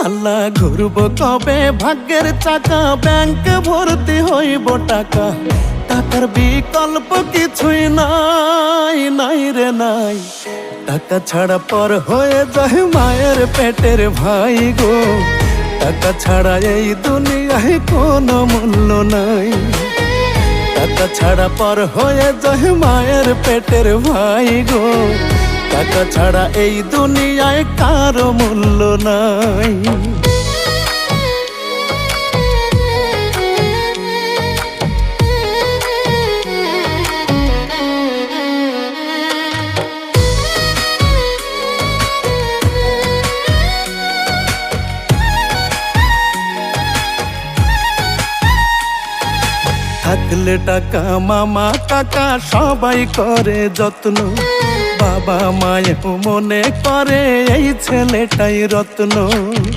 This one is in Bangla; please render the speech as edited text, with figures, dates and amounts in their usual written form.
আল্লাহ ঘুরব কবে ভাগ্যের চাকা, ব্যাংকে ভর্তি হইব টাকা, টাকার বিকল্প কিছুই নাই, নাই রে নাই। টাকা ছাড়া পর হয়ে যায় মায়ের পেটের ভাই গো, টাকা ছাড়া এই দুনিয়ায় কোনো মূল্য নাই। টাকা ছাড়া পর হয়ে যায় মায়ের পেটের ভাই গো, টাকা ছাড়া এই দুনিয়ায় কারো মূল্য নাই। থাকলে টাকা মামা কাকা সবাই করে যত্ন, বাবা মায়েও মনে করে এই ছেলেটাই রত্ন।